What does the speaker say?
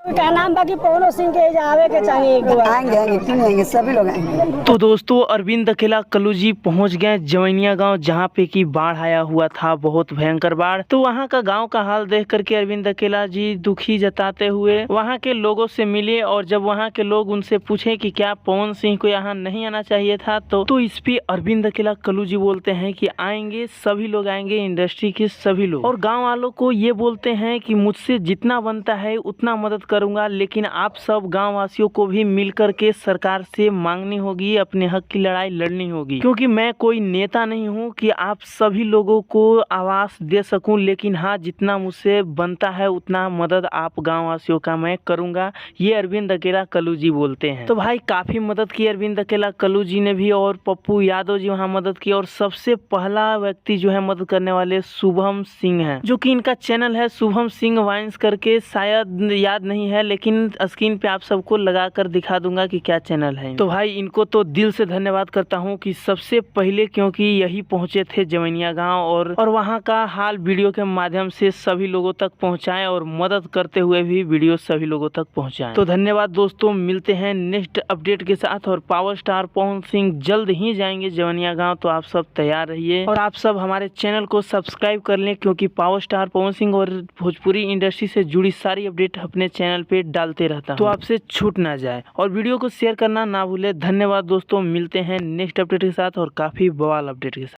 क्या नाम बाकी पवन सिंह के आवे के चाहिए, एक दो बार आएंगे आएंगे क्यों नहीं आएंगे, सभी लोग आएंगे। तो दोस्तों अरविंद अकेला कल्लू जी पहुंच गए जवैनिया गांव, जहां पे की बाढ़ आया हुआ था, बहुत भयंकर बाढ़। तो वहां का गांव का हाल देख करके अरविंद अकेला जी दुखी जताते हुए वहां के लोगों से मिले, और जब वहां के लोग उनसे पूछे कि क्या पवन सिंह को यहाँ नहीं आना चाहिए था, तो इस पे अरविंद अकेला कल्लू जी बोलते हैं कि आएंगे, सभी लोग आएंगे, इंडस्ट्री के सभी लोग। और गाँव वालों को ये बोलते हैं कि मुझसे जितना बनता है उतना मदद करूंगा, लेकिन आप सब गाँव वासियों को भी मिल करके सरकार से मांगनी होगी, अपने हक की लड़ाई लड़नी होगी, क्योंकि मैं कोई नेता नहीं हूं कि आप सभी लोगों को आवास दे सकूं, लेकिन हाँ जितना मुझसे बनता है उतना मदद आप गाँव वासियों का मैं करूंगा। ये अरविंद अकेला कल्लू जी बोलते हैं। तो भाई काफी मदद की अरविंद अकेला कल्लू जी ने भी, और पप्पू यादव जी वहाँ मदद की। और सबसे पहला व्यक्ति जो है मदद करने वाले शुभम सिंह है, जो कि इनका चैनल है शुभम सिंह वाइन्स करके, शायद याद नहीं है, लेकिन स्क्रीन पे आप सबको लगा कर दिखा दूंगा कि क्या चैनल है। तो भाई इनको तो दिल से धन्यवाद करता हूँ कि सबसे पहले, क्योंकि यही पहुंचे थे जवैनिया गांव, और वहां का हाल वीडियो के माध्यम से सभी लोगों तक पहुंचाएं, और मदद करते हुए भी वीडियो सभी लोगों तक पहुंचाएं। तो धन्यवाद दोस्तों, मिलते हैं नेक्स्ट अपडेट के साथ। और पावर स्टार पवन सिंह जल्द ही जाएंगे जवैनिया गाँव, तो आप सब तैयार रहिए, और आप सब हमारे चैनल को सब्सक्राइब कर लें, क्योंकि पावर स्टार पवन सिंह और भोजपुरी इंडस्ट्री से जुड़ी सारी अपडेट अपने चैनल पे डालते रहता हूं, तो आपसे छूट ना जाए। और वीडियो को शेयर करना ना भूले। धन्यवाद दोस्तों, मिलते हैं नेक्स्ट अपडेट के साथ और काफी बवाल अपडेट के साथ।